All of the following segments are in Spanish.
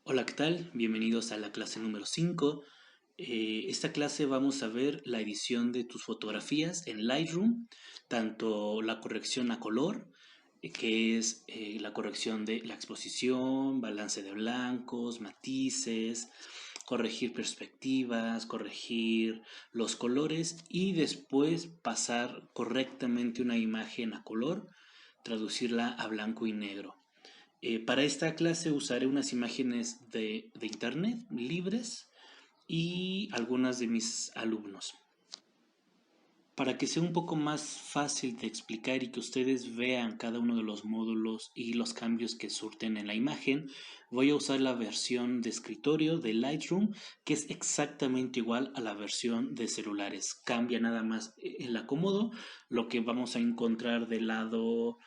Hola, ¿qué tal? Bienvenidos a la clase número 5. Esta clase vamos a ver la edición de tus fotografías en Lightroom, tanto la corrección a color, que es la corrección de la exposición, balance de blancos, matices, corregir perspectivas, corregir los colores y después pasar correctamente una imagen a color, traducirla a blanco y negro. Para esta clase usaré unas imágenes de internet libres y algunas de mis alumnos. Para que sea un poco más fácil de explicar y que ustedes vean cada uno de los módulos y los cambios que surten en la imagen, voy a usar la versión de escritorio de Lightroom, que es exactamente igual a la versión de celulares. Cambia nada más el acomodo, lo que vamos a encontrar del lado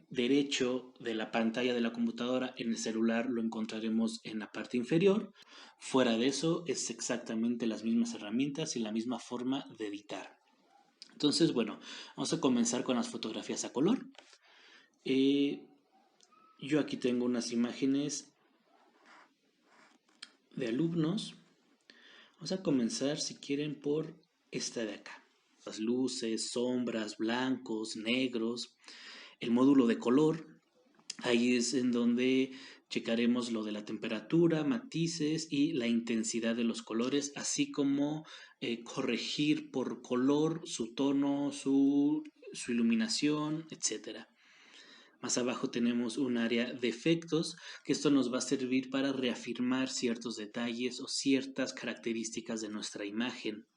derecho de la pantalla de la computadora en el celular lo encontraremos en la parte inferior. Fuera de eso es exactamente las mismas herramientas y la misma forma de editar. Entonces, bueno, vamos a comenzar con las fotografías a color. Yo aquí tengo unas imágenes de alumnos. Vamos a comenzar, si quieren, por esta de acá. Las luces, sombras, blancos, negros, el módulo de color. Ahí es en donde checaremos lo de la temperatura, matices y la intensidad de los colores, así como corregir por color su tono, su iluminación, etc. Más abajo tenemos un área de efectos, que esto nos va a servir para reafirmar ciertos detalles o ciertas características de nuestra imagen.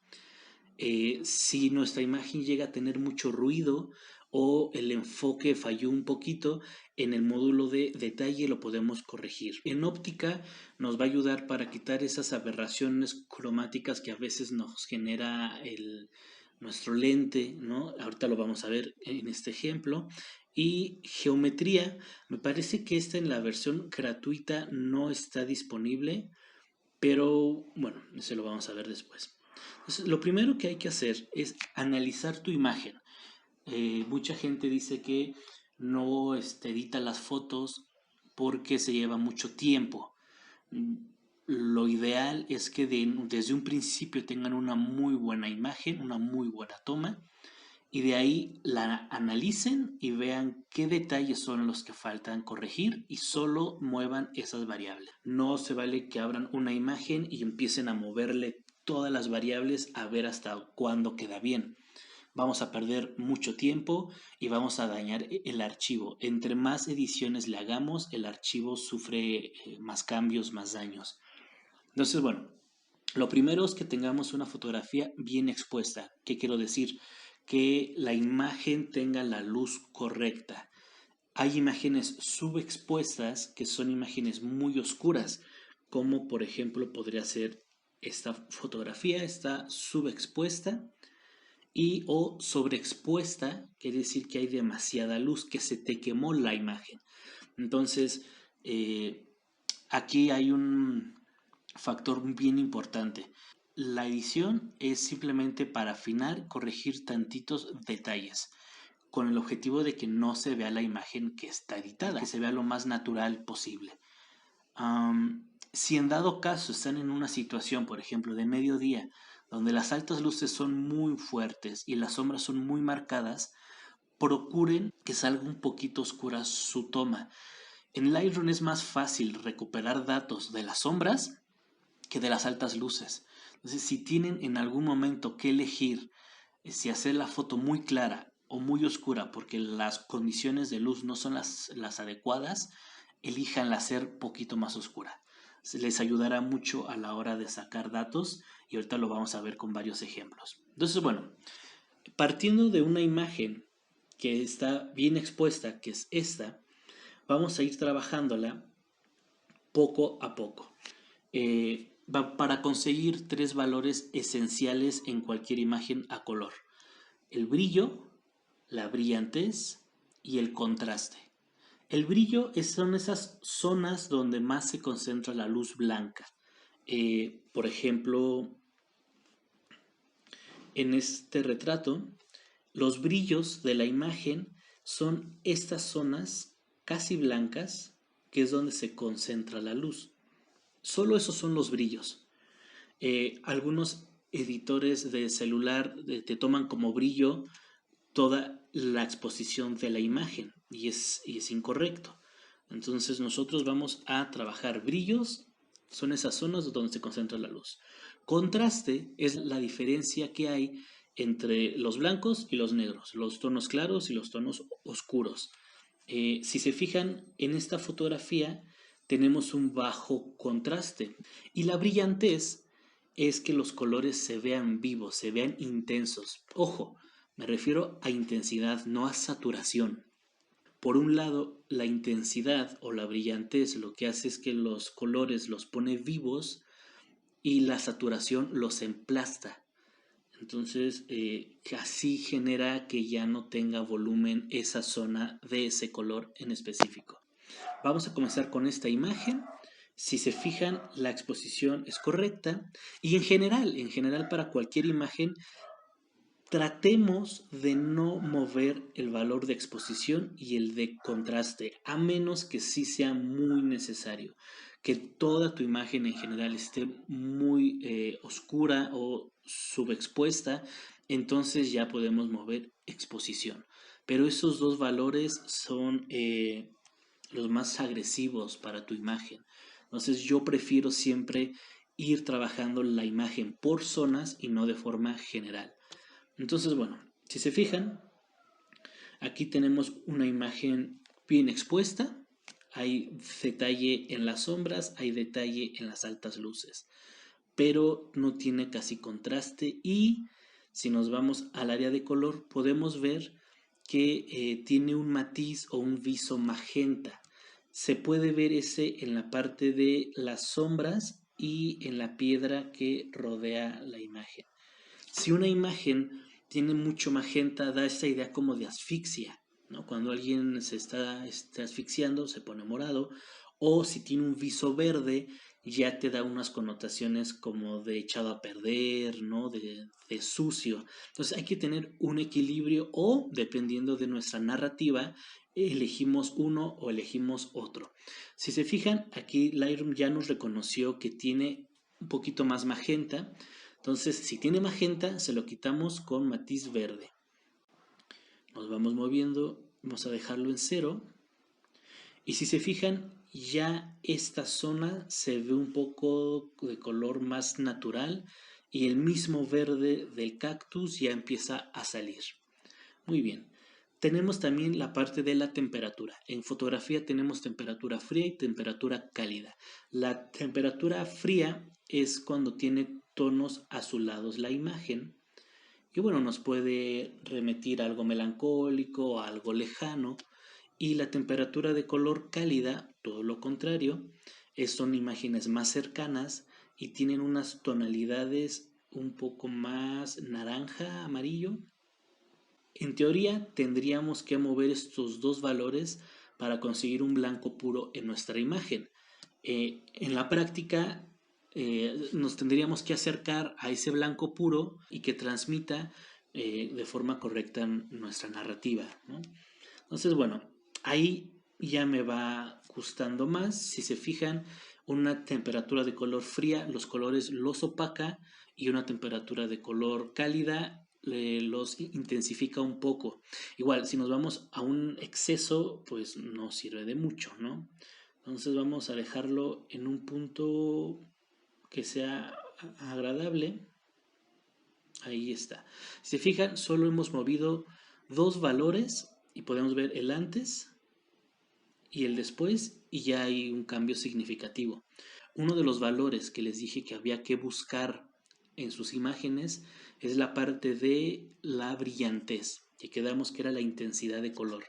Si nuestra imagen llega a tener mucho ruido o el enfoque falló un poquito, en el módulo de detalle lo podemos corregir. En óptica nos va a ayudar para quitar esas aberraciones cromáticas que a veces nos genera nuestro lente, ¿no? Ahorita lo vamos a ver en este ejemplo. Y geometría, me parece que esta en la versión gratuita no está disponible, pero bueno, eso lo vamos a ver después. Entonces, lo primero que hay que hacer es analizar tu imagen. Mucha gente dice que no edita las fotos porque se lleva mucho tiempo. Mm, Lo ideal es que desde un principio tengan una muy buena imagen, una muy buena toma, y de ahí la analicen y vean qué detalles son los que faltan corregir y solo muevan esas variables. No se vale que abran una imagen y empiecen a moverle todas las variables a ver hasta cuándo queda bien. Vamos a perder mucho tiempo y vamos a dañar el archivo. Entre más ediciones le hagamos, el archivo sufre más cambios, más daños. Entonces, bueno, lo primero es que tengamos una fotografía bien expuesta. ¿Qué quiero decir? Que la imagen tenga la luz correcta. Hay imágenes subexpuestas que son imágenes muy oscuras, como por ejemplo podría ser esta fotografía, está subexpuesta, y o sobreexpuesta, quiere decir que hay demasiada luz, que se te quemó la imagen. Entonces, aquí hay un factor bien importante. La edición es simplemente para afinar, corregir tantitos detalles, con el objetivo de que no se vea la imagen que está editada, que se vea lo más natural posible. Si en dado caso están en una situación, por ejemplo, de mediodía, donde las altas luces son muy fuertes y las sombras son muy marcadas, procuren que salga un poquito oscura su toma. En Lightroom es más fácil recuperar datos de las sombras que de las altas luces. Entonces, si tienen en algún momento que elegir si hacer la foto muy clara o muy oscura porque las condiciones de luz no son las adecuadas, elijan hacer poquito más oscura. Les ayudará mucho a la hora de sacar datos y ahorita lo vamos a ver con varios ejemplos. Entonces, bueno, partiendo de una imagen que está bien expuesta, que es esta, vamos a ir trabajándola poco a poco. Para conseguir tres valores esenciales en cualquier imagen a color: el brillo, la brillantez y el contraste. El brillo son esas zonas donde más se concentra la luz blanca. Por ejemplo, en este retrato, los brillos de la imagen son estas zonas casi blancas, que es donde se concentra la luz. Solo esos son los brillos. Algunos editores de celular te toman como brillo toda la exposición de la imagen y es incorrecto. Entonces nosotros vamos a trabajar brillos, son esas zonas donde se concentra la luz. Contraste es la diferencia que hay entre los blancos y los negros, los tonos claros y los tonos oscuros. Si se fijan en esta fotografía, tenemos un bajo contraste y la brillantez es que los colores se vean vivos, se vean intensos. Ojo, me refiero a intensidad, no a saturación. Por un lado, la intensidad o la brillantez lo que hace es que los colores los pone vivos y la saturación los emplasta. Entonces, así genera que ya no tenga volumen esa zona de ese color en específico. Vamos a comenzar con esta imagen. Si se fijan, la exposición es correcta y en general para cualquier imagen, tratemos de no mover el valor de exposición y el de contraste, a menos que sí sea muy necesario, que toda tu imagen en general esté muy oscura o subexpuesta, entonces ya podemos mover exposición. Pero esos dos valores son los más agresivos para tu imagen. Entonces yo prefiero siempre ir trabajando la imagen por zonas y no de forma general. Entonces, bueno, si se fijan, aquí tenemos una imagen bien expuesta. Hay detalle en las sombras, hay detalle en las altas luces, pero no tiene casi contraste y si nos vamos al área de color podemos ver que tiene un matiz o un viso magenta. Se puede ver ese en la parte de las sombras y en la piedra que rodea la imagen. Si una imagen tiene mucho magenta, da esta idea como de asfixia, ¿no? Cuando alguien se está asfixiando, se pone morado, o si tiene un viso verde, ya te da unas connotaciones como de echado a perder, ¿no? De sucio. Entonces hay que tener un equilibrio o, dependiendo de nuestra narrativa, elegimos uno o elegimos otro. Si se fijan, aquí Lightroom ya nos reconoció que tiene un poquito más magenta. Entonces, si tiene magenta, se lo quitamos con matiz verde. Nos vamos moviendo, vamos a dejarlo en 0. Y si se fijan, ya esta zona se ve un poco de color más natural y el mismo verde del cactus ya empieza a salir. Muy bien. Tenemos también la parte de la temperatura. En fotografía tenemos temperatura fría y temperatura cálida. La temperatura fría es cuando tiene tonos azulados la imagen y bueno, nos puede remitir a algo melancólico, a algo lejano. Y la temperatura de color cálida, todo lo contrario, son imágenes más cercanas y tienen unas tonalidades un poco más naranja, amarillo. En teoría tendríamos que mover estos dos valores para conseguir un blanco puro en nuestra imagen. En la práctica nos tendríamos que acercar a ese blanco puro y que transmita de forma correcta nuestra narrativa, ¿no? Entonces, bueno, ahí ya me va gustando más. Si se fijan, una temperatura de color fría, los colores los opaca y una temperatura de color cálida los intensifica un poco. Igual, si nos vamos a un exceso, pues no sirve de mucho, ¿no? Entonces vamos a dejarlo en un punto que sea agradable. Ahí está. Si se fijan, solo hemos movido dos valores y podemos ver el antes y el después y ya hay un cambio significativo. Uno de los valores que les dije que había que buscar en sus imágenes es la parte de la brillantez, que quedamos que era la intensidad de color.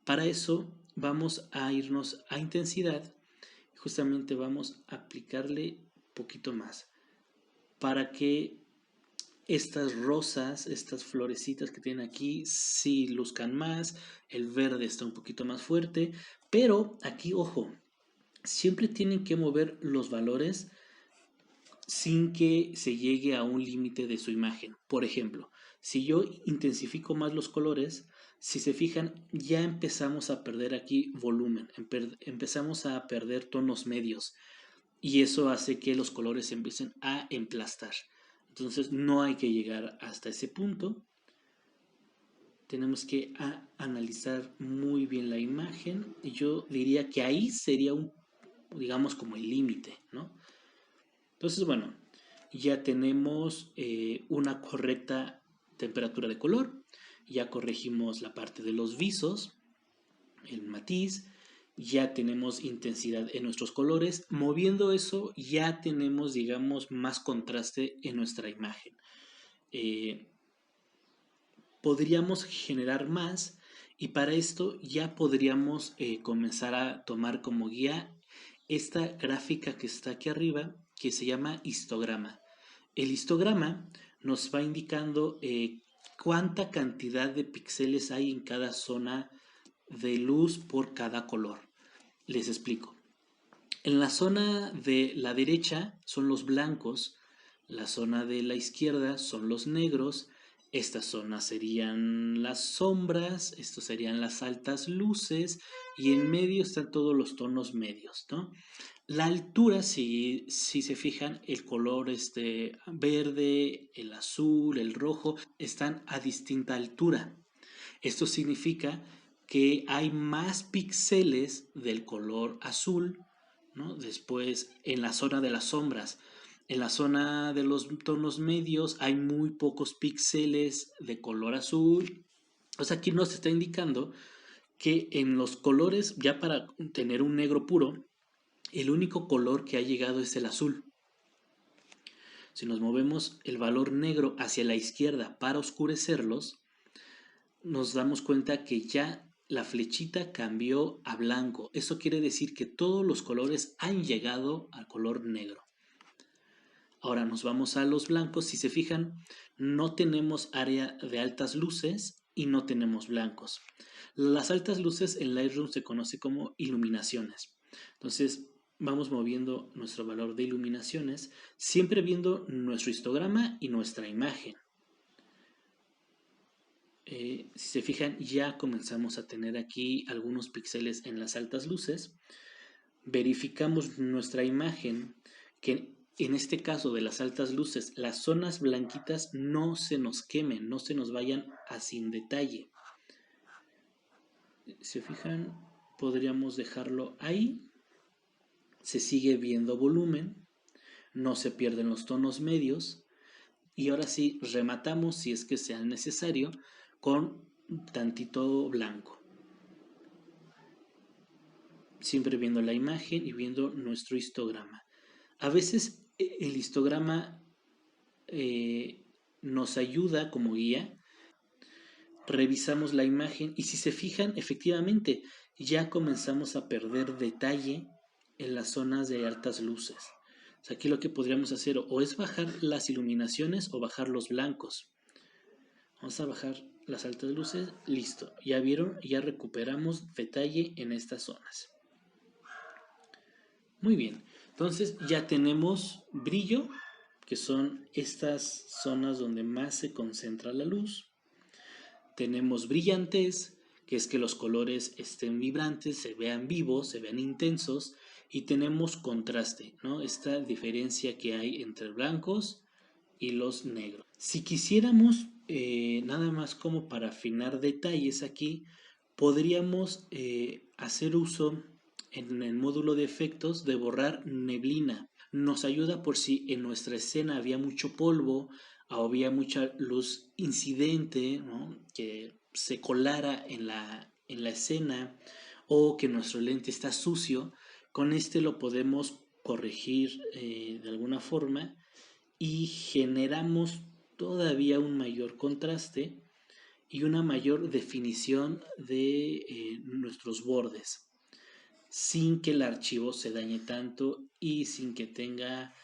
Para eso vamos a irnos a intensidad, justamente vamos a aplicarle un poquito más para que estas rosas, estas florecitas que tienen aquí, sí luzcan más, el verde está un poquito más fuerte, pero aquí, ojo, siempre tienen que mover los valores sin que se llegue a un límite de su imagen. Por ejemplo, si yo intensifico más los colores, Si se fijan, ya empezamos a perder aquí volumen, empezamos a perder tonos medios y eso hace que los colores se empiecen a emplastar. Entonces no hay que llegar hasta ese punto. Tenemos que analizar muy bien la imagen y yo diría que ahí sería digamos como el límite, ¿no? Entonces, bueno, ya tenemos una correcta temperatura de color, ya corregimos la parte de los visos, el matiz, ya tenemos intensidad en nuestros colores. Moviendo eso ya tenemos, digamos, más contraste en nuestra imagen. Podríamos generar más y para esto ya podríamos comenzar a tomar como guía esta gráfica que está aquí arriba, que se llama histograma. El histograma nos va indicando cuánta cantidad de píxeles hay en cada zona de luz por cada color. Les explico. En la zona de la derecha son los blancos, la zona de la izquierda son los negros, esta zona serían las sombras, estos serían las altas luces y en medio están todos los tonos medios, ¿no? La altura, si se fijan, el color verde, el azul, el rojo, están a distinta altura. Esto significa que hay más píxeles del color azul, ¿no? Después, en la zona de las sombras, en la zona de los tonos medios hay muy pocos píxeles de color azul. O sea, aquí nos está indicando que en los colores, ya para tener un negro puro, el único color que ha llegado es el azul. Si nos movemos el valor negro hacia la izquierda para oscurecerlos, nos damos cuenta que ya la flechita cambió a blanco. Eso quiere decir que todos los colores han llegado al color negro. Ahora nos vamos a los blancos. Si se fijan, no tenemos área de altas luces y no tenemos blancos. Las altas luces en Lightroom se conoce como iluminaciones. Entonces vamos moviendo nuestro valor de iluminaciones, siempre viendo nuestro histograma y nuestra imagen. Si se fijan, ya comenzamos a tener aquí algunos píxeles en las altas luces. Verificamos nuestra imagen, que en este caso de las altas luces, las zonas blanquitas no se nos quemen, no se nos vayan a sin detalle. Si se fijan, podríamos dejarlo ahí. Se sigue viendo volumen, no se pierden los tonos medios. Y ahora sí, rematamos, si es que sea necesario, con tantito blanco. Siempre viendo la imagen y viendo nuestro histograma. A veces el histograma nos ayuda como guía. Revisamos la imagen y si se fijan, efectivamente, ya comenzamos a perder detalle en las zonas de altas luces. O sea, aquí lo que podríamos hacer o es bajar las iluminaciones o bajar los blancos. Vamos a bajar las altas luces, listo. Ya vieron, ya recuperamos detalle en estas zonas. Muy bien, entonces ya tenemos brillo, que son estas zonas donde más se concentra la luz. Tenemos brillantez, que es que los colores estén vibrantes, se vean vivos, se vean intensos. Y tenemos contraste, ¿no? Esta diferencia que hay entre blancos y los negros. Si quisiéramos, nada más como para afinar detalles aquí, podríamos hacer uso en el módulo de efectos de borrar neblina. Nos ayuda por si en nuestra escena había mucho polvo o había mucha luz incidente, ¿no? Que se colara en la escena o que nuestro lente está sucio. Con este lo podemos corregir de alguna forma y generamos todavía un mayor contraste y una mayor definición de nuestros bordes sin que el archivo se dañe tanto y sin que tenga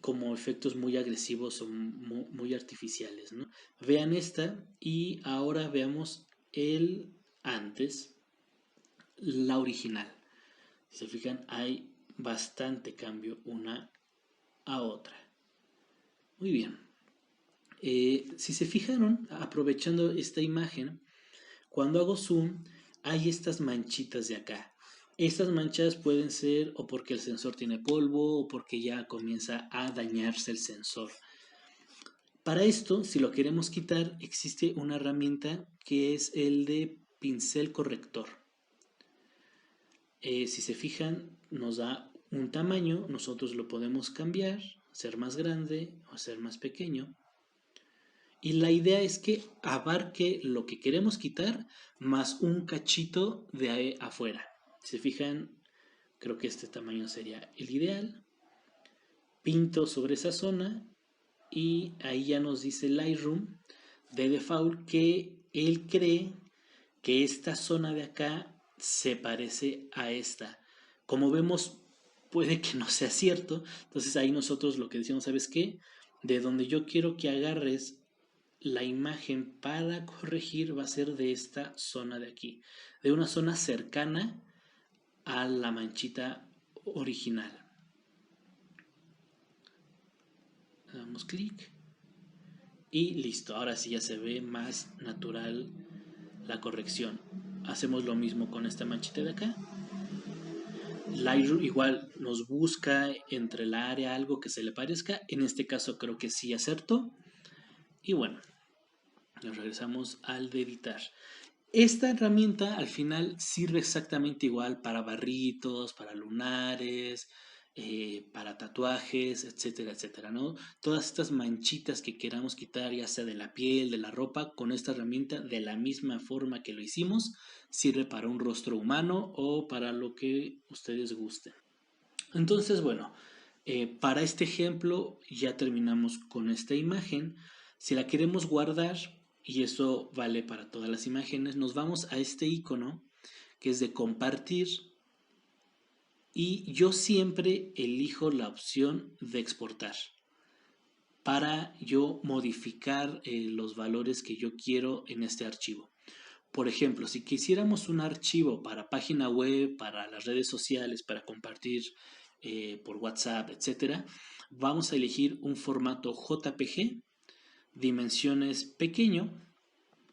como efectos muy agresivos o muy artificiales, ¿no? Vean esta y ahora veamos el antes, la original. Si se fijan, hay bastante cambio una a otra. Muy bien. Si se fijaron, aprovechando esta imagen, cuando hago zoom, hay estas manchitas de acá. Estas manchas pueden ser o porque el sensor tiene polvo o porque ya comienza a dañarse el sensor. Para esto, si lo queremos quitar, existe una herramienta que es el de pincel corrector. Si se fijan, nos da un tamaño, nosotros lo podemos cambiar, hacer más grande o hacer más pequeño. Y la idea es que abarque lo que queremos quitar más un cachito de ahí afuera. Si se fijan, creo que este tamaño sería el ideal. Pinto sobre esa zona y ahí ya nos dice Lightroom de default que él cree que esta zona de acá se parece a esta. Como vemos, puede que no sea cierto. Entonces ahí nosotros lo que decimos, ¿sabes qué? De donde yo quiero que agarres la imagen para corregir va a ser de esta zona de aquí, de una zona cercana a la manchita original. Damos clic y listo, ahora sí ya se ve más natural la corrección. Hacemos lo mismo con esta manchita de acá. Lightroom igual nos busca entre la área algo que se le parezca. En este caso creo que sí acertó. Y bueno, nos regresamos al de editar. Esta herramienta al final sirve exactamente igual para barritos, para lunares, para tatuajes, etcétera, etcétera, ¿no? Todas estas manchitas que queramos quitar, ya sea de la piel, de la ropa, con esta herramienta, de la misma forma que lo hicimos, sirve para un rostro humano o para lo que ustedes gusten. Entonces, bueno, para este ejemplo ya terminamos con esta imagen. Si la queremos guardar, y eso vale para todas las imágenes, nos vamos a este icono que es de compartir y yo siempre elijo la opción de exportar para yo modificar los valores que yo quiero en este archivo. Por ejemplo, si quisiéramos un archivo para página web, para las redes sociales, para compartir por WhatsApp, etcétera, vamos a elegir un formato JPG, dimensiones pequeño,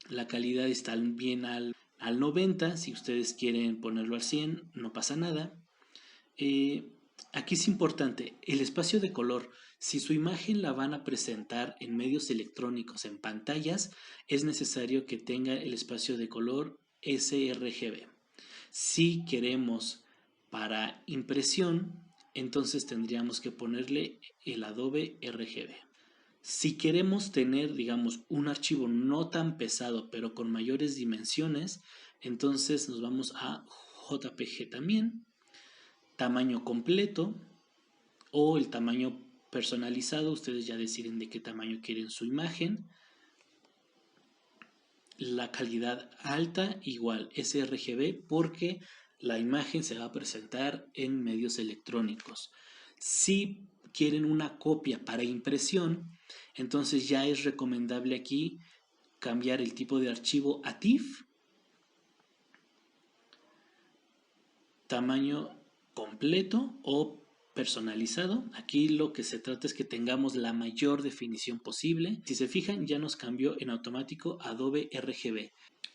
la calidad está bien al 90, si ustedes quieren ponerlo al 100, no pasa nada. Aquí es importante el espacio de color. Si su imagen la van a presentar en medios electrónicos, en pantallas, es necesario que tenga el espacio de color sRGB. Si queremos para impresión, entonces tendríamos que ponerle el Adobe RGB. Si queremos tener, digamos, un archivo no tan pesado, pero con mayores dimensiones, entonces nos vamos a JPG también, tamaño completo o el tamaño personalizado. Ustedes ya deciden de qué tamaño quieren su imagen. La calidad alta igual sRGB porque la imagen se va a presentar en medios electrónicos. Si quieren una copia para impresión, entonces ya es recomendable aquí cambiar el tipo de archivo a TIFF, tamaño completo o personalizado. Aquí lo que se trata es que tengamos la mayor definición posible. Si se fijan, ya nos cambió en automático Adobe RGB.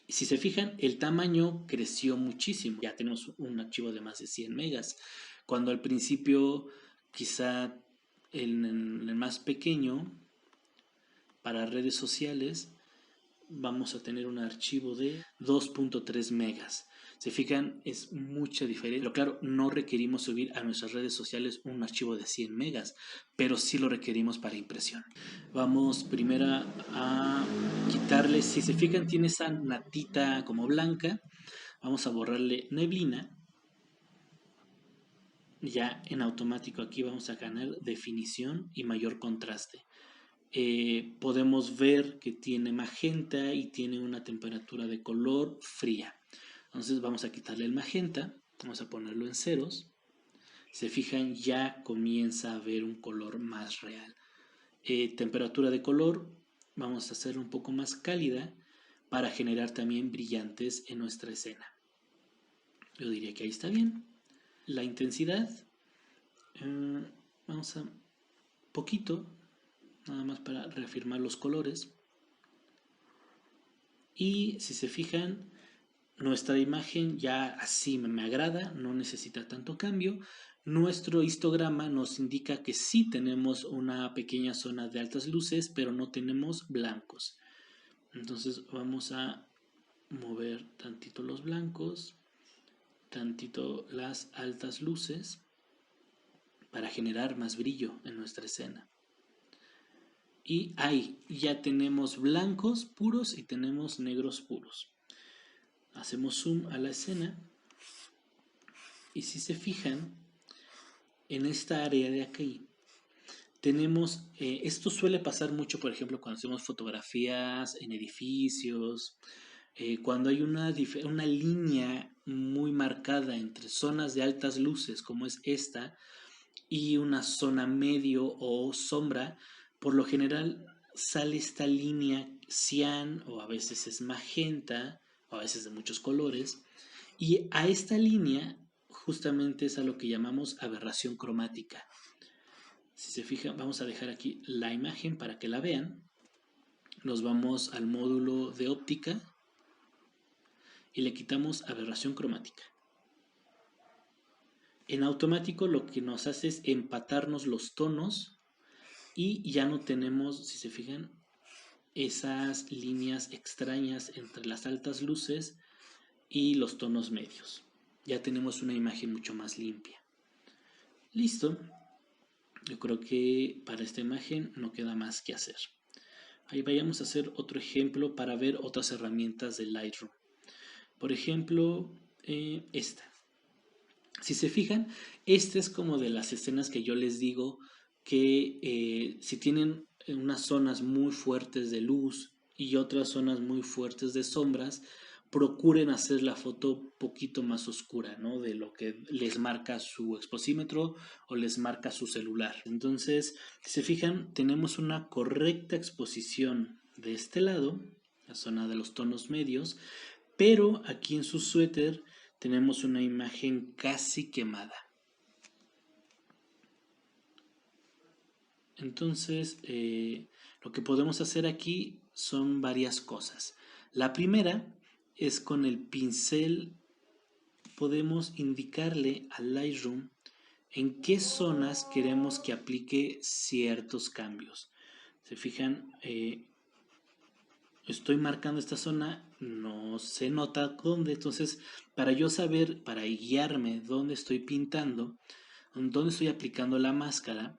Si se fijan, el tamaño creció muchísimo. Ya tenemos un archivo de más de 100 megas. Cuando al principio, quizá en el más pequeño, para redes sociales, vamos a tener un archivo de 2.3 megas. Se fijan, es mucha diferencia. Pero claro, no requerimos subir a nuestras redes sociales un archivo de 100 megas, pero sí lo requerimos para impresión. Vamos primero a quitarle, si se fijan, tiene esa natita como blanca. Vamos a borrarle neblina. Ya en automático aquí vamos a ganar definición y mayor contraste. Podemos ver que tiene magenta y tiene una temperatura de color fría. Entonces vamos a quitarle el magenta, vamos a ponerlo en ceros. Se fijan, ya comienza a ver un color más real. Temperatura de color, vamos a hacerla un poco más cálida para generar también brillantes en nuestra escena. Yo diría que ahí está bien. La intensidad, vamos a poquito, nada más para reafirmar los colores. Y si se fijan, nuestra imagen ya así me agrada, no necesita tanto cambio. Nuestro histograma nos indica que sí tenemos una pequeña zona de altas luces, pero no tenemos blancos. Entonces vamos a mover tantito los blancos, tantito las altas luces, para generar más brillo en nuestra escena. Y ahí ya tenemos blancos puros y tenemos negros puros. Hacemos zoom a la escena y si se fijan, en esta área de aquí tenemos, esto suele pasar mucho, por ejemplo, cuando hacemos fotografías en edificios, cuando hay una línea muy marcada entre zonas de altas luces, como es esta, y una zona medio o sombra, por lo general sale esta línea cian o a veces es magenta o a veces de muchos colores, y a esta línea justamente es a lo que llamamos aberración cromática. Si se fijan, vamos a dejar aquí la imagen para que la vean. Nos vamos al módulo de óptica y le quitamos aberración cromática. En automático lo que nos hace es empatarnos los tonos y ya no tenemos, si se fijan, esas líneas extrañas entre las altas luces y los tonos medios. Ya tenemos una imagen mucho más limpia. Listo. Yo creo que para esta imagen no queda más que hacer. Ahí vayamos a hacer otro ejemplo para ver otras herramientas de Lightroom. Por ejemplo, esta. Si se fijan, esta es como de las escenas que yo les digo que si tienen unas zonas muy fuertes de luz y otras zonas muy fuertes de sombras, procuren hacer la foto un poquito más oscura, ¿no? De lo que les marca su exposímetro o les marca su celular. Entonces, si se fijan, tenemos una correcta exposición de este lado, la zona de los tonos medios, pero aquí en su suéter tenemos una imagen casi quemada. Entonces, lo que podemos hacer aquí son varias cosas. La primera es con el pincel podemos indicarle al Lightroom en qué zonas queremos que aplique ciertos cambios. Se fijan, estoy marcando esta zona, no se nota dónde, entonces para yo saber, para guiarme dónde estoy pintando, dónde estoy aplicando la máscara,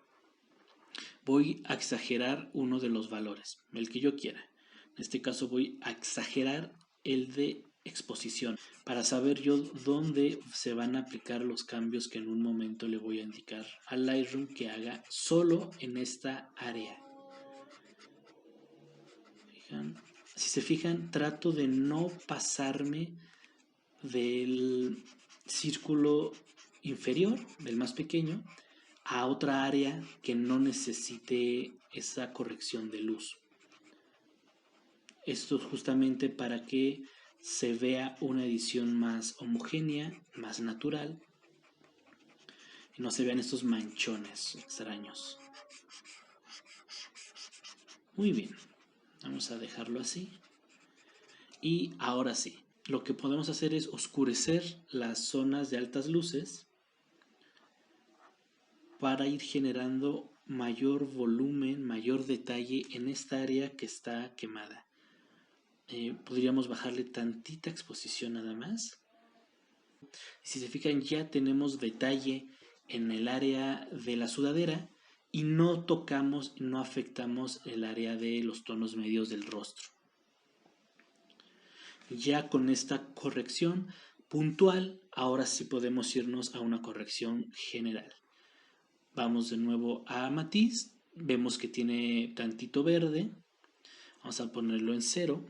voy a exagerar uno de los valores, el que yo quiera. En este caso voy a exagerar el de exposición para saber yo dónde se van a aplicar los cambios que en un momento le voy a indicar al Lightroom que haga solo en esta área. Si se fijan, trato de no pasarme del círculo inferior, del más pequeño, a otra área que no necesite esa corrección de luz. Esto es justamente para que se vea una edición más homogénea, más natural, y no se vean estos manchones extraños. Muy bien, vamos a dejarlo así. Y ahora sí, lo que podemos hacer es oscurecer las zonas de altas luces para ir generando mayor volumen, mayor detalle en esta área que está quemada. Podríamos bajarle tantita exposición nada más. Si se fijan, ya tenemos detalle en el área de la sudadera y no tocamos, no afectamos el área de los tonos medios del rostro. Ya con esta corrección puntual, ahora sí podemos irnos a una corrección general. Vamos de nuevo a matiz, vemos que tiene tantito verde, vamos a ponerlo en 0.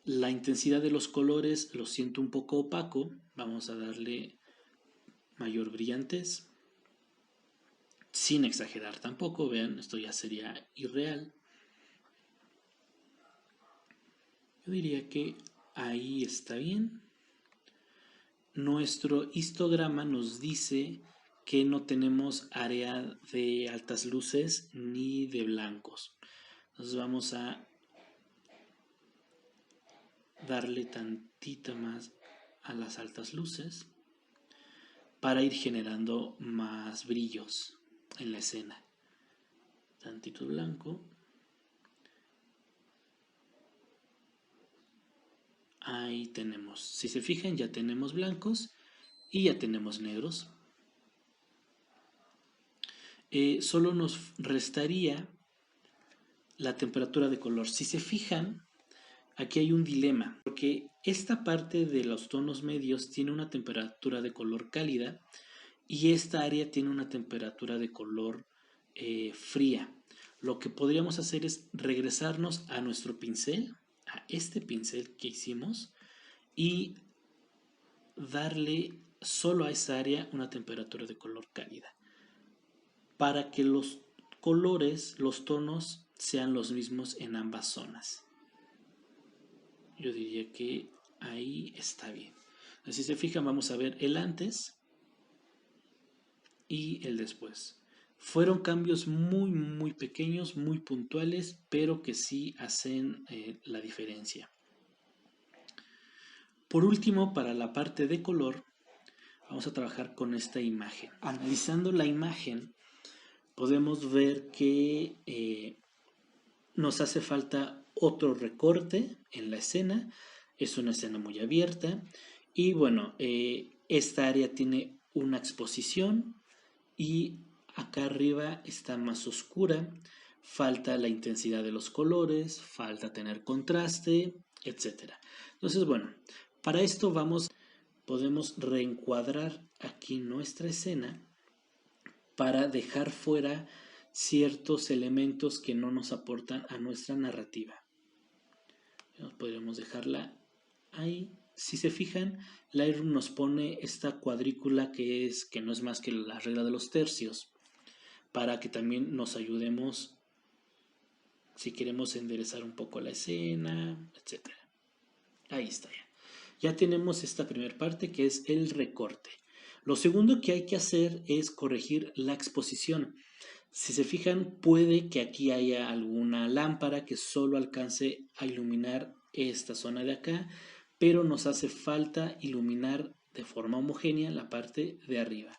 La intensidad de los colores lo siento un poco opaco, vamos a darle mayor brillantez, sin exagerar tampoco, vean, esto ya sería irreal. Yo diría que ahí está bien. Nuestro histograma nos dice que no tenemos área de altas luces ni de blancos. Entonces vamos a darle tantito más a las altas luces para ir generando más brillos en la escena. Tantito blanco. Ahí tenemos. Si se fijan, ya tenemos blancos y ya tenemos negros. Solo nos restaría la temperatura de color. Si se fijan, aquí hay un dilema, porque esta parte de los tonos medios tiene una temperatura de color cálida y esta área tiene una temperatura de color fría. Lo que podríamos hacer es regresarnos a nuestro pincel, a este pincel que hicimos, y darle solo a esa área una temperatura de color cálida, para que los colores, los tonos, sean los mismos en ambas zonas. Yo diría que ahí está bien. Si se fijan, vamos a ver el antes y el después. Fueron cambios muy pequeños, muy puntuales, pero que sí hacen la diferencia. Por último, para la parte de color, vamos a trabajar con esta imagen. Analizando la imagen, podemos ver que nos hace falta otro recorte en la escena. Es una escena muy abierta y bueno, esta área tiene una exposición y acá arriba está más oscura. Falta la intensidad de los colores, falta tener contraste, etc. Entonces, bueno, para esto podemos reencuadrar aquí nuestra escena para dejar fuera ciertos elementos que no nos aportan a nuestra narrativa. Podríamos dejarla ahí. Si se fijan, Lightroom nos pone esta cuadrícula que no es más que la regla de los tercios, para que también nos ayudemos si queremos enderezar un poco la escena, etc. Ahí está ya. Ya tenemos esta primera parte que es el recorte. Lo segundo que hay que hacer es corregir la exposición. Si se fijan, puede que aquí haya alguna lámpara que solo alcance a iluminar esta zona de acá, pero nos hace falta iluminar de forma homogénea la parte de arriba.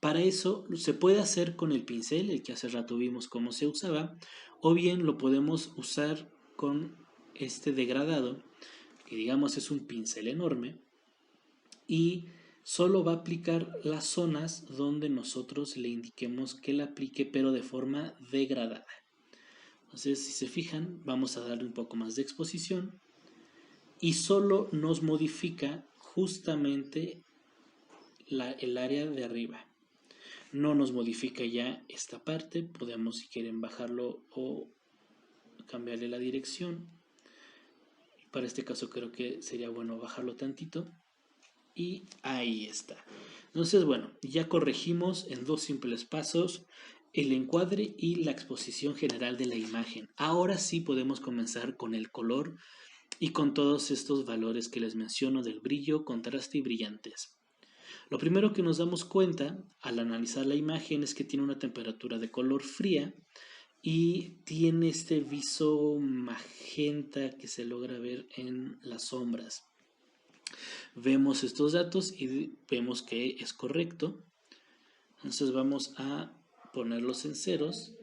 Para eso se puede hacer con el pincel, el que hace rato vimos cómo se usaba, o bien lo podemos usar con este degradado, que digamos es un pincel enorme, y solo va a aplicar las zonas donde nosotros le indiquemos que la aplique, pero de forma degradada. Entonces, si se fijan, vamos a darle un poco más de exposición y solo nos modifica justamente el área de arriba. No nos modifica ya esta parte. Podemos, si quieren, bajarlo o cambiarle la dirección. Para este caso creo que sería bueno bajarlo tantito. Y ahí está. Entonces, bueno, ya corregimos en 2 simples pasos el encuadre y la exposición general de la imagen. Ahora sí podemos comenzar con el color y con todos estos valores que les menciono del brillo, contraste y brillantez. Lo primero que nos damos cuenta al analizar la imagen es que tiene una temperatura de color fría y tiene este viso magenta que se logra ver en las sombras. Vemos estos datos y vemos que es correcto. Entonces vamos a ponerlos en ceros.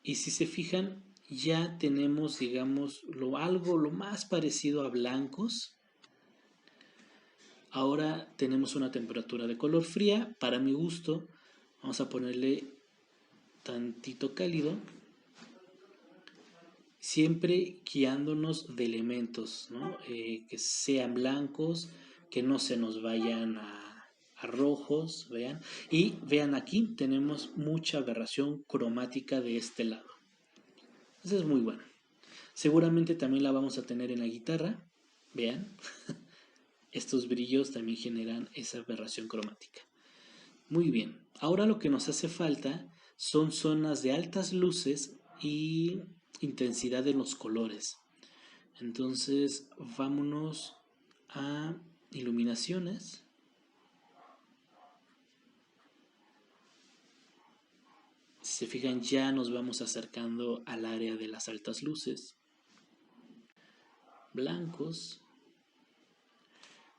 Y si se fijan, ya tenemos, digamos, lo más parecido a blancos. Ahora tenemos una temperatura de color fría. Para mi gusto, vamos a ponerle tantito cálido. Siempre guiándonos de elementos, ¿no? Que sean blancos, que no se nos vayan a rojos, vean. Y vean, aquí tenemos mucha aberración cromática de este lado. Eso es muy bueno. Seguramente también la vamos a tener en la guitarra. Vean. Estos brillos también generan esa aberración cromática. Muy bien. Ahora lo que nos hace falta son zonas de altas luces y intensidad de los colores. Entonces vámonos a iluminaciones Si se fijan, ya nos vamos acercando al área de las altas luces. Blancos,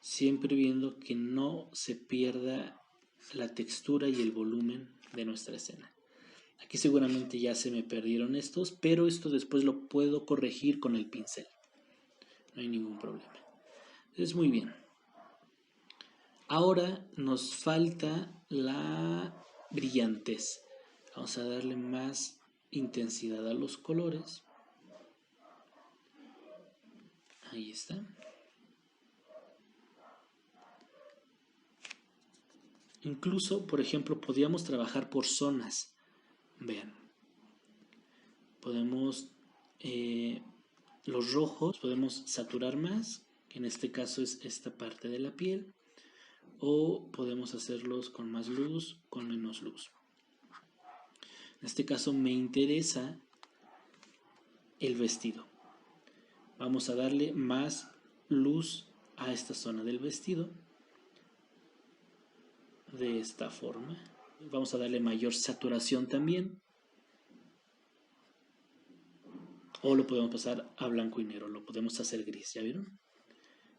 siempre viendo que no se pierda la textura y el volumen de nuestra escena. Aquí seguramente ya se me perdieron estos, pero esto después lo puedo corregir con el pincel. No hay ningún problema. Entonces, muy bien. Ahora nos falta la brillantez. Vamos a darle más intensidad a los colores. Ahí está. Incluso, por ejemplo, podríamos trabajar por zonas. Vean. Podemos, los rojos, podemos saturar más, que en este caso es esta parte de la piel. O podemos hacerlos con más luz, con menos luz. En este caso me interesa el vestido. Vamos a darle más luz a esta zona del vestido. De esta forma. Vamos a darle mayor saturación también. O lo podemos pasar a blanco y negro. Lo podemos hacer gris, ¿ya vieron?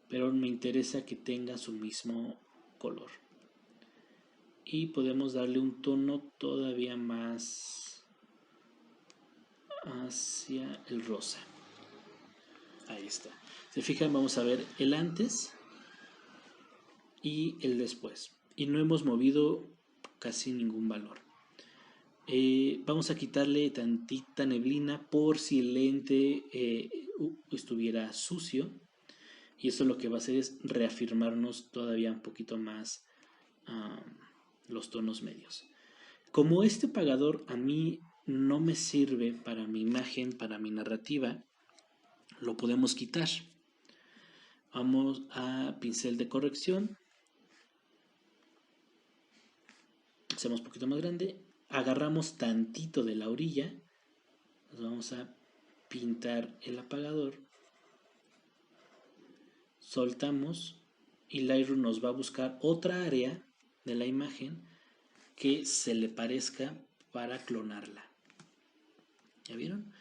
Pero me interesa que tenga su mismo color. Y podemos darle un tono todavía más hacia el rosa. Ahí está. Se fijan, vamos a ver el antes y el después. Y no hemos movido casi ningún valor. Vamos a quitarle tantita neblina por si el lente estuviera sucio. Y eso lo que va a hacer es reafirmarnos todavía un poquito más los tonos medios. Como este apagador a mí no me sirve para mi imagen, para mi narrativa, lo podemos quitar. Vamos a pincel de corrección. Hacemos un poquito más grande. Agarramos tantito de la orilla. Nos vamos a pintar el apagador. Soltamos y Lightroom nos va a buscar otra área de la imagen que se le parezca para clonarla. ¿Ya vieron?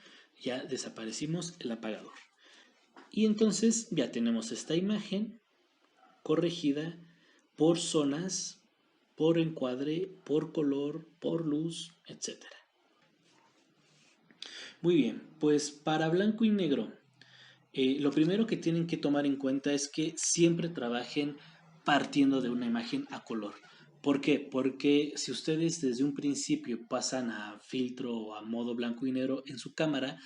Ya desaparecimos el apagador. Y entonces ya tenemos esta imagen corregida por zonas, por encuadre, por color, por luz, etc. Muy bien, pues para blanco y negro, lo primero que tienen que tomar en cuenta es que siempre trabajen partiendo de una imagen a color. ¿Por qué? Porque si ustedes desde un principio pasan a filtro o a modo blanco y negro en su cámara,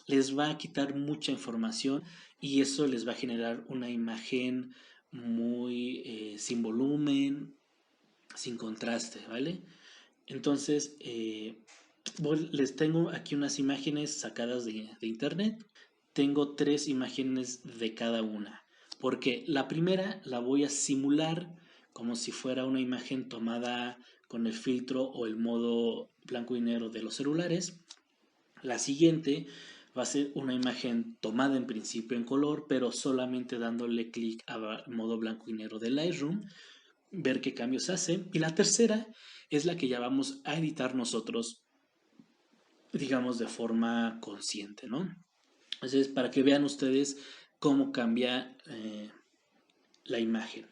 les va a quitar mucha información y eso les va a generar una imagen muy sin volumen, sin contraste, ¿vale? Entonces, les tengo aquí unas imágenes sacadas de internet. Tengo 3 imágenes de cada una. Porque la primera la voy a simular como si fuera una imagen tomada con el filtro o el modo blanco y negro de los celulares. La siguiente va a ser una imagen tomada en principio en color, pero solamente dándole clic a modo blanco y negro de Lightroom, ver qué cambios hace. Y la tercera es la que ya vamos a editar nosotros, digamos, de forma consciente, ¿no? Entonces, para que vean ustedes cómo cambia la imagen.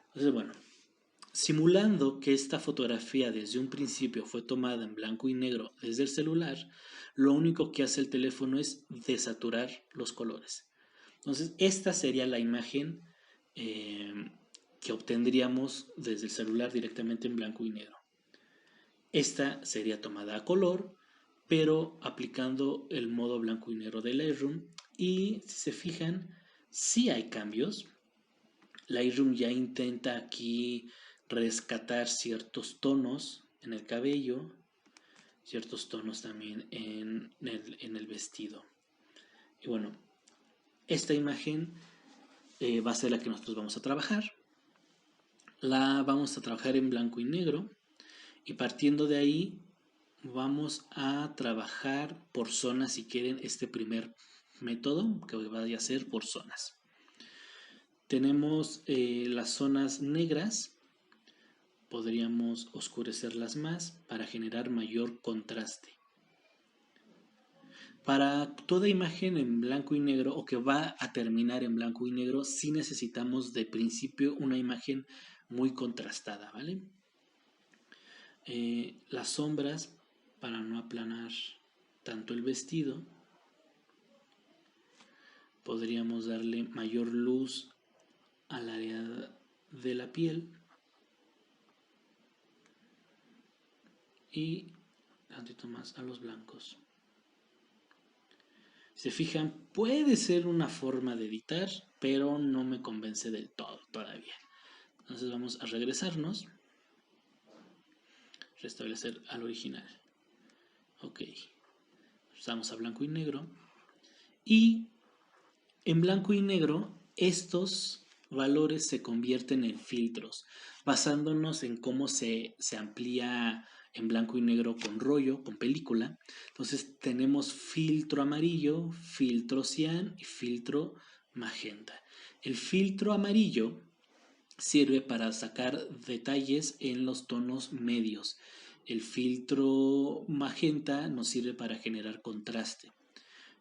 Entonces, bueno, simulando que esta fotografía desde un principio fue tomada en blanco y negro desde el celular, lo único que hace el teléfono es desaturar los colores. Entonces, esta sería la imagen que obtendríamos desde el celular directamente en blanco y negro. Esta sería tomada a color, pero aplicando el modo blanco y negro de Lightroom. Y si se fijan, sí hay cambios. Lightroom ya intenta aquí rescatar ciertos tonos en el cabello, ciertos tonos también en el vestido. Y bueno, esta imagen va a ser la que nosotros vamos a trabajar. La vamos a trabajar en blanco y negro y partiendo de ahí vamos a trabajar por zonas si quieren este primer método que vaya a ser por zonas. Tenemos las zonas negras podríamos oscurecerlas más para generar mayor contraste. Para toda imagen en blanco y negro o que va a terminar en blanco y negro, sí necesitamos de principio una imagen muy contrastada, ¿vale? Las sombras, para no aplanar tanto el vestido, podríamos darle mayor luz al área de la piel y un tantito más a los blancos. Se fijan, puede ser una forma de editar, pero no me convence del todo todavía. Entonces vamos a regresarnos, restablecer al original. Ok, estamos a blanco y negro. Y en blanco y negro, estos valores se convierten en filtros, basándonos en cómo se amplía en blanco y negro con rollo, con película. Entonces tenemos filtro amarillo, filtro cian y filtro magenta. El filtro amarillo sirve para sacar detalles en los tonos medios. El filtro magenta nos sirve para generar contraste.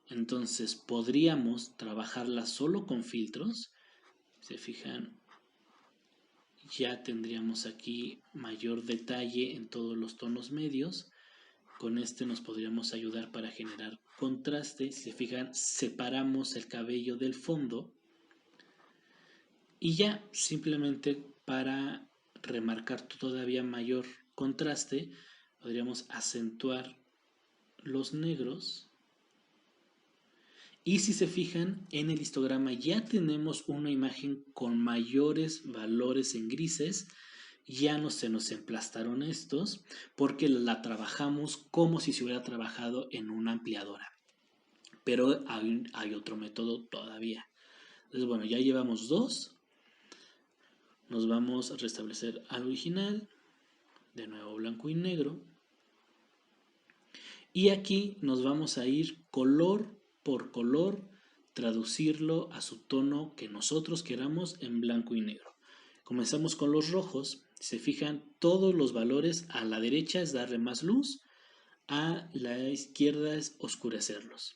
Entonces podríamos trabajarla solo con filtros. Se fijan, ya tendríamos aquí mayor detalle en todos los tonos medios. Con este nos podríamos ayudar para generar contraste. Si se fijan, separamos el cabello del fondo. Y ya, simplemente para remarcar todavía mayor contraste, podríamos acentuar los negros. Y si se fijan, en el histograma ya tenemos una imagen con mayores valores en grises. Ya no se nos emplastaron estos porque la trabajamos como si se hubiera trabajado en una ampliadora. Pero hay otro método todavía. Entonces, bueno, ya llevamos dos. Nos vamos a restablecer al original. De nuevo blanco y negro. Y aquí nos vamos a ir color por color, traducirlo a su tono que nosotros queramos en blanco y negro. Comenzamos con los rojos. Se fijan, todos los valores a la derecha es darle más luz, a la izquierda es oscurecerlos.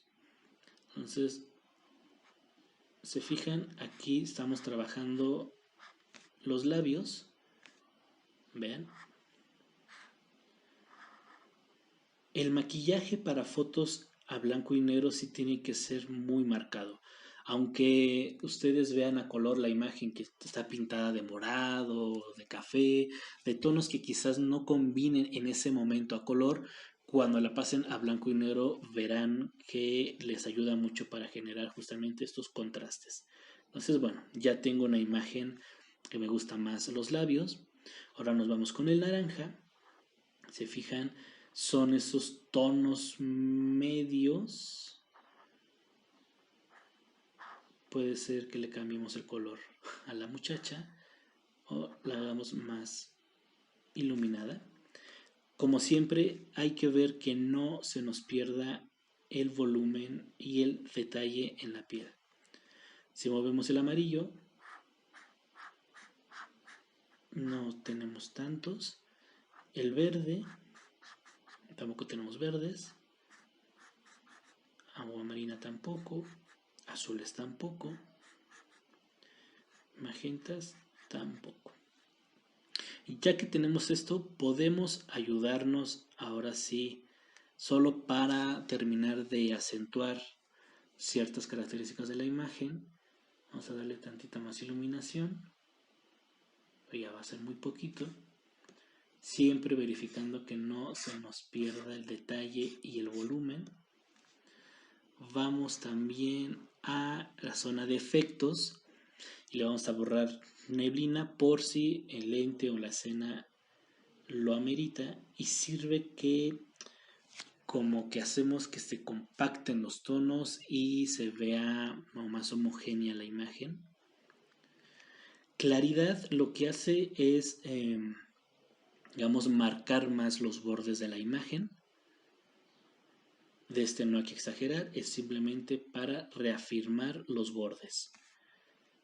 Entonces, se fijan, aquí estamos trabajando los labios. Vean. El maquillaje para fotos a blanco y negro sí tiene que ser muy marcado. Aunque ustedes vean a color la imagen que está pintada de morado, de café, de tonos que quizás no combinen en ese momento a color, cuando la pasen a blanco y negro verán que les ayuda mucho para generar justamente estos contrastes. Entonces, bueno, ya tengo una imagen que me gusta más los labios. Ahora nos vamos con el naranja. Se fijan, son esos tonos medios. Puede ser que le cambiemos el color a la muchacha o la hagamos más iluminada. Como siempre, hay que ver que no se nos pierda el volumen y el detalle en la piel. Si movemos el amarillo, no tenemos tantos. El verde, tampoco tenemos verdes. Agua marina tampoco. Azules tampoco. Magentas tampoco. Y ya que tenemos esto, podemos ayudarnos ahora sí, solo para terminar de acentuar ciertas características de la imagen. Vamos a darle tantita más iluminación. Ya va a ser muy poquito. Siempre verificando que no se nos pierda el detalle y el volumen. Vamos también a la zona de efectos y le vamos a borrar neblina por si el lente o la escena lo amerita, y sirve que como que hacemos que se compacten los tonos y se vea más homogénea la imagen. Claridad lo que hace es digamos marcar más los bordes de la imagen. De este no hay que exagerar, es simplemente para reafirmar los bordes.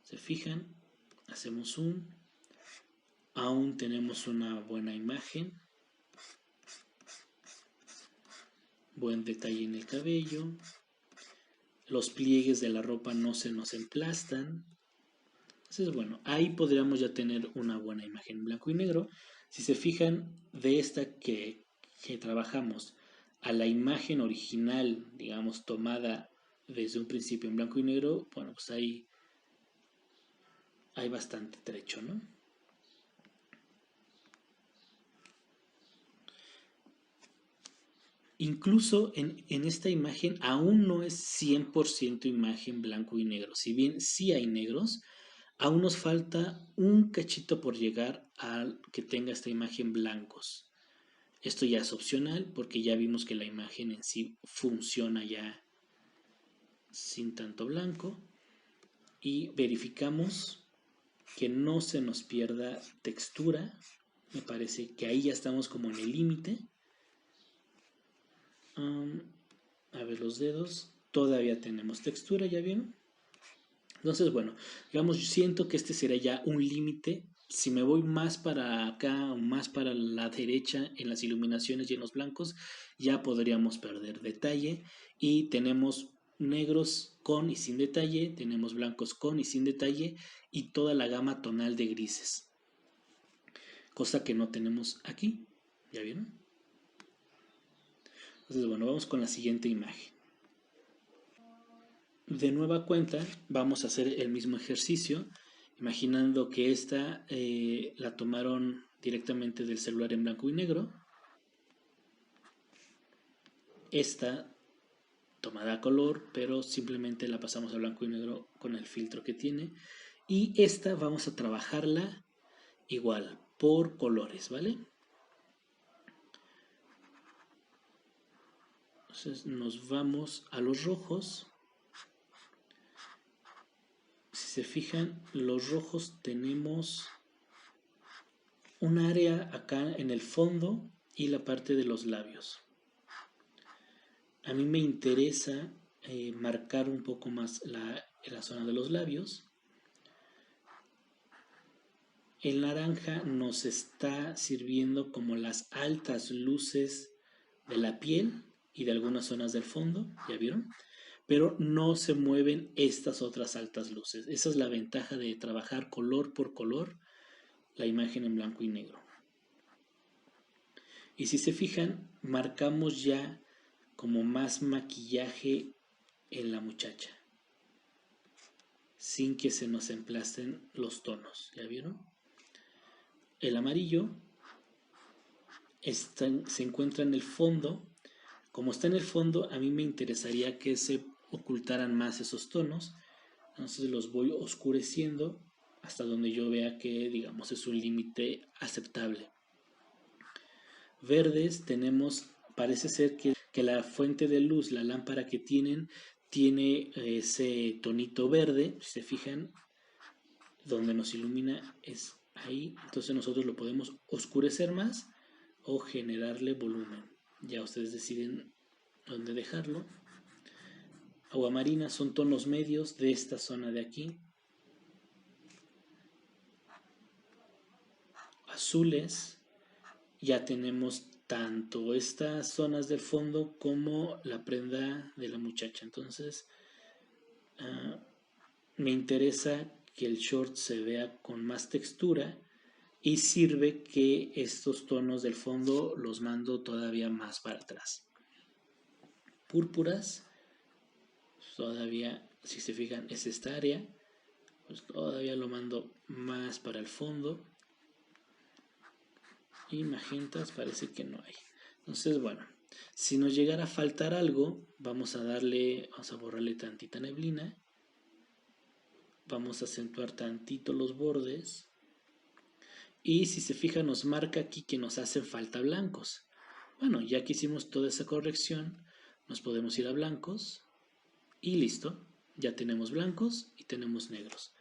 Se fijan, hacemos zoom Aún tenemos una buena imagen, buen detalle en el cabello, los pliegues de la ropa no se nos emplastan. Entonces, bueno, ahí podríamos ya tener una buena imagen en blanco y negro. Si se fijan, de esta que trabajamos a la imagen original, digamos, tomada desde un principio en blanco y negro, bueno, pues ahí hay bastante trecho, ¿no? Incluso en esta imagen aún no es 100% imagen blanco y negro. Si bien sí hay negros, aún nos falta un cachito por llegar a que tenga esta imagen blancos. Esto ya es opcional porque ya vimos que la imagen en sí funciona ya sin tanto blanco. Y verificamos que no se nos pierda textura. Me parece que ahí ya estamos como en el límite. A ver los dedos. Todavía tenemos textura, ¿ya vieron? Entonces, bueno, digamos, yo siento que este será ya un límite. Si me voy más para acá o más para la derecha en las iluminaciones y en los blancos, ya podríamos perder detalle. Y tenemos negros con y sin detalle, tenemos blancos con y sin detalle y toda la gama tonal de grises. Cosa que no tenemos aquí. ¿Ya vieron? Entonces, bueno, vamos con la siguiente imagen. De nueva cuenta, vamos a hacer el mismo ejercicio, imaginando que esta la tomaron directamente del celular en blanco y negro. Esta tomada a color, pero simplemente la pasamos a blanco y negro con el filtro que tiene. Y esta vamos a trabajarla igual, por colores, ¿vale? Entonces nos vamos a los rojos. Si se fijan, los rojos tenemos un área acá en el fondo y la parte de los labios. A mí me interesa marcar un poco más la zona de los labios. El naranja nos está sirviendo como las altas luces de la piel y de algunas zonas del fondo, ¿ya vieron? Pero no se mueven estas otras altas luces. Esa es la ventaja de trabajar color por color la imagen en blanco y negro. Y si se fijan, marcamos ya como más maquillaje en la muchacha, sin que se nos emplasten los tonos, ¿ya vieron? El amarillo se encuentra en el fondo. Como está en el fondo, a mí me interesaría que se ocultaran más esos tonos, entonces los voy oscureciendo hasta donde yo vea que, digamos, es un límite aceptable. Verdes tenemos, parece ser que la fuente de luz, la lámpara que tienen, tiene ese tonito verde. Si se fijan, donde nos ilumina es ahí. Entonces nosotros lo podemos oscurecer más o generarle volumen. Ya ustedes deciden dónde dejarlo. Agua marina son tonos medios de esta zona de aquí. Azules, ya tenemos tanto estas zonas del fondo como la prenda de la muchacha. Entonces me interesa que el short se vea con más textura y sirve que estos tonos del fondo los mando todavía más para atrás. Púrpuras, todavía, si se fijan, es esta área, pues todavía lo mando más para el fondo. Y magentas parece que no hay. Entonces, bueno, si nos llegara a faltar algo, vamos a borrarle tantita neblina. Vamos a acentuar tantito los bordes. Y si se fijan, nos marca aquí que nos hacen falta blancos. Bueno, ya que hicimos toda esa corrección, nos podemos ir a blancos. Y listo, ya tenemos blancos y tenemos negros.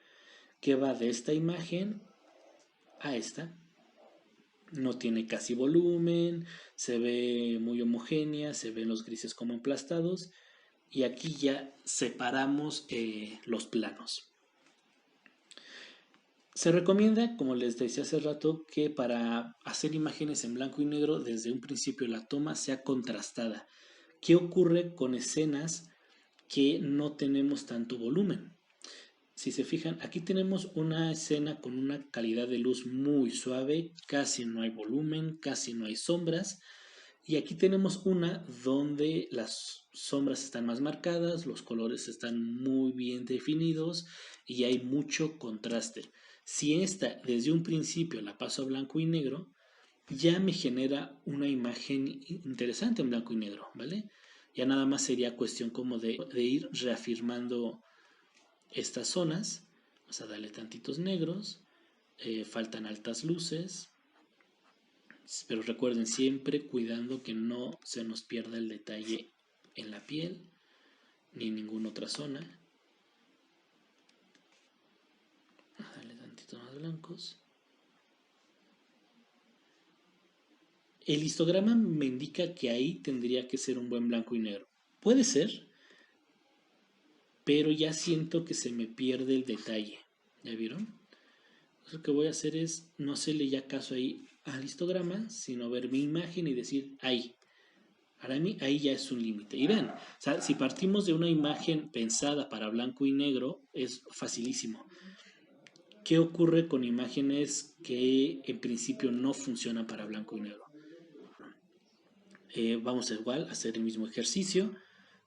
Que va de esta imagen a esta. No tiene casi volumen, se ve muy homogénea, se ven los grises como aplastados. Y aquí ya separamos los planos. Se recomienda, como les decía hace rato, que para hacer imágenes en blanco y negro, desde un principio la toma sea contrastada. ¿Qué ocurre con escenas que no tenemos tanto volumen? Si se fijan, aquí tenemos una escena con una calidad de luz muy suave, casi no hay volumen, casi no hay sombras. Y aquí tenemos una donde las sombras están más marcadas, los colores están muy bien definidos y hay mucho contraste. Si esta desde un principio la paso a blanco y negro, ya me genera una imagen interesante en blanco y negro, ¿vale? Ya nada más sería cuestión como de ir reafirmando estas zonas. Vamos a darle tantitos negros, faltan altas luces, pero recuerden siempre cuidando que no se nos pierda el detalle en la piel ni en ninguna otra zona. Dale tantito más blancos. El histograma me indica que ahí tendría que ser un buen blanco y negro. Puede ser, pero ya siento que se me pierde el detalle. ¿Ya vieron? Lo que voy a hacer es no hacerle ya caso ahí al histograma, sino ver mi imagen y decir ahí. Para mí ahí ya es un límite. Y vean, o sea, si partimos de una imagen pensada para blanco y negro, es facilísimo. ¿Qué ocurre con imágenes que en principio no funcionan para blanco y negro? Vamos a igual a hacer el mismo ejercicio.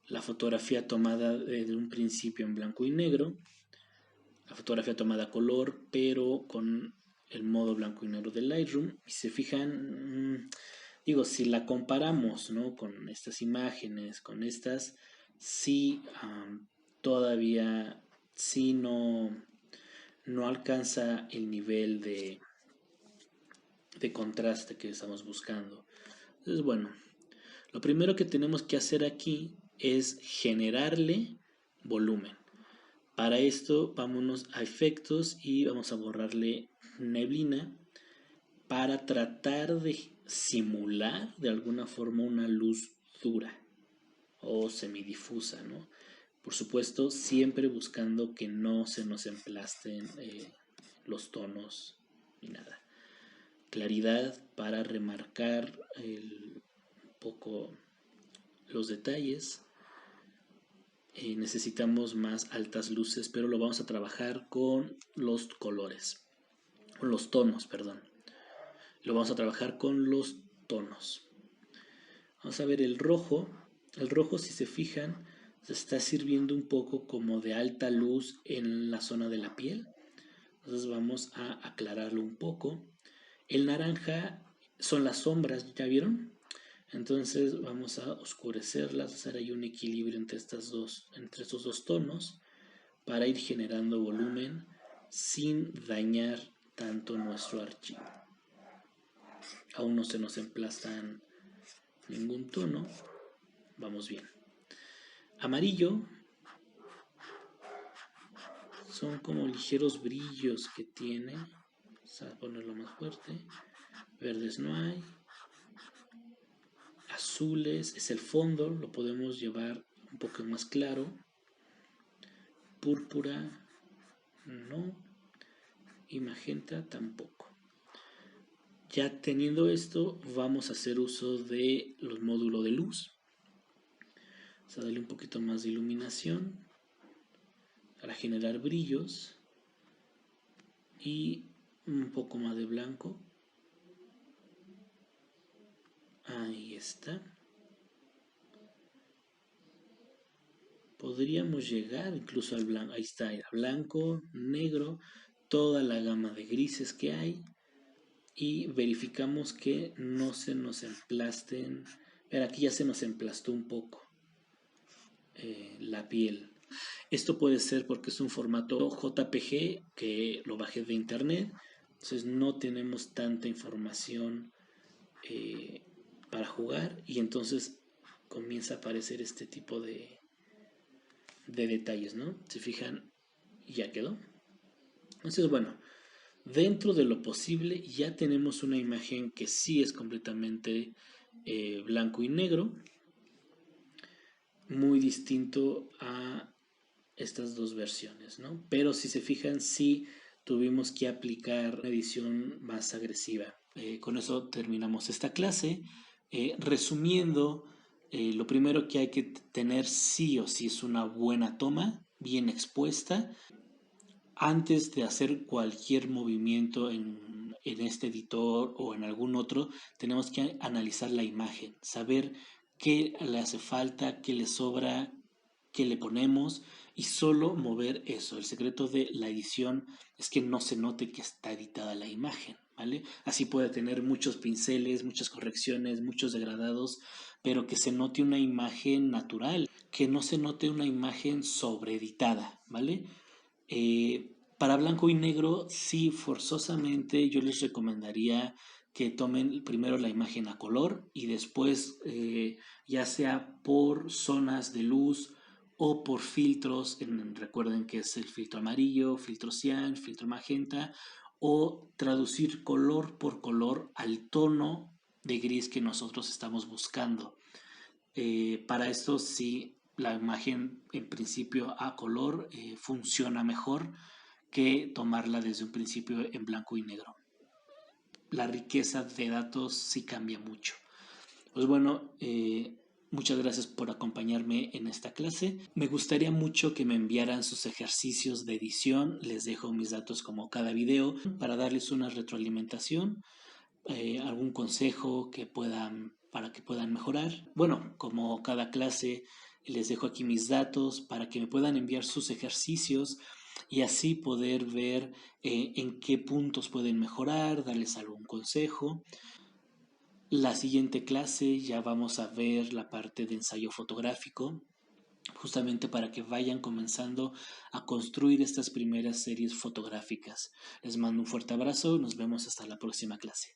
La fotografía tomada de un principio en blanco y negro. La fotografía tomada a color, pero con el modo blanco y negro de Lightroom. Y se fijan, digo, si la comparamos, ¿no?, con estas imágenes, con estas, sí, todavía sí no alcanza el nivel de contraste que estamos buscando. Entonces, bueno, lo primero que tenemos que hacer aquí es generarle volumen. Para esto vámonos a efectos y vamos a borrarle neblina para tratar de simular de alguna forma una luz dura o semidifusa, ¿no? Por supuesto, siempre buscando que no se nos emplasten los tonos ni nada. Claridad para remarcar un poco los detalles. Necesitamos más altas luces, pero lo vamos a trabajar con los colores, con los tonos, perdón. Lo vamos a trabajar con los tonos. Vamos a ver el rojo. El rojo, si se fijan, se está sirviendo un poco como de alta luz en la zona de la piel. Entonces vamos a aclararlo un poco. El naranja son las sombras, ¿ya vieron? Entonces vamos a oscurecerlas, hacer ahí un equilibrio entre estos dos tonos para ir generando volumen sin dañar tanto nuestro archivo. Aún no se nos emplastan ningún tono, vamos bien. Amarillo son como ligeros brillos que tiene, vamos a ponerlo más fuerte. Verdes no hay. Azules es el fondo, lo podemos llevar un poco más claro. Púrpura no, y magenta tampoco. Ya teniendo esto, vamos a hacer uso de los módulos de luz. Vamos a darle un poquito más de iluminación para generar brillos y un poco más de blanco. Ahí está. Podríamos llegar incluso al blanco. Ahí está, blanco, negro, toda la gama de grises que hay. Y verificamos que no se nos emplasten. Mira, aquí ya se nos emplastó un poco la piel. Esto puede ser porque es un formato JPG que lo bajé de internet, entonces no tenemos tanta información para jugar y entonces comienza a aparecer este tipo de detalles, ¿no? Se fijan, ya quedó. Entonces, bueno, dentro de lo posible ya tenemos una imagen que sí es completamente blanco y negro, muy distinto a estas dos versiones, ¿no? Pero si se fijan, sí tuvimos que aplicar una edición más agresiva. Con eso terminamos esta clase. Resumiendo, lo primero que hay que tener sí o sí es una buena toma, bien expuesta. Antes de hacer cualquier movimiento en este editor o en algún otro, tenemos que analizar la imagen, saber qué le hace falta, qué le sobra, qué le ponemos y solo mover eso. El secreto de la edición es que no se note que está editada la imagen, ¿vale? Así puede tener muchos pinceles, muchas correcciones, muchos degradados, pero que se note una imagen natural, que no se note una imagen sobreeditada, ¿vale? Para blanco y negro, sí, forzosamente yo les recomendaría que tomen primero la imagen a color y después, ya sea por zonas de luz o por filtros, recuerden que es el filtro amarillo, filtro cian, filtro magenta, o traducir color por color al tono de gris que nosotros estamos buscando. Para esto sí, la imagen en principio a color funciona mejor que tomarla desde un principio en blanco y negro. La riqueza de datos sí cambia mucho. Pues bueno, muchas gracias por acompañarme en esta clase. Me gustaría mucho que me enviaran sus ejercicios de edición. Les dejo mis datos como cada video para darles una retroalimentación, algún consejo para que puedan mejorar. Bueno, como cada clase, les dejo aquí mis datos para que me puedan enviar sus ejercicios y así poder ver en qué puntos pueden mejorar, darles algún consejo. La siguiente clase ya vamos a ver la parte de ensayo fotográfico, justamente para que vayan comenzando a construir estas primeras series fotográficas. Les mando un fuerte abrazo, nos vemos hasta la próxima clase.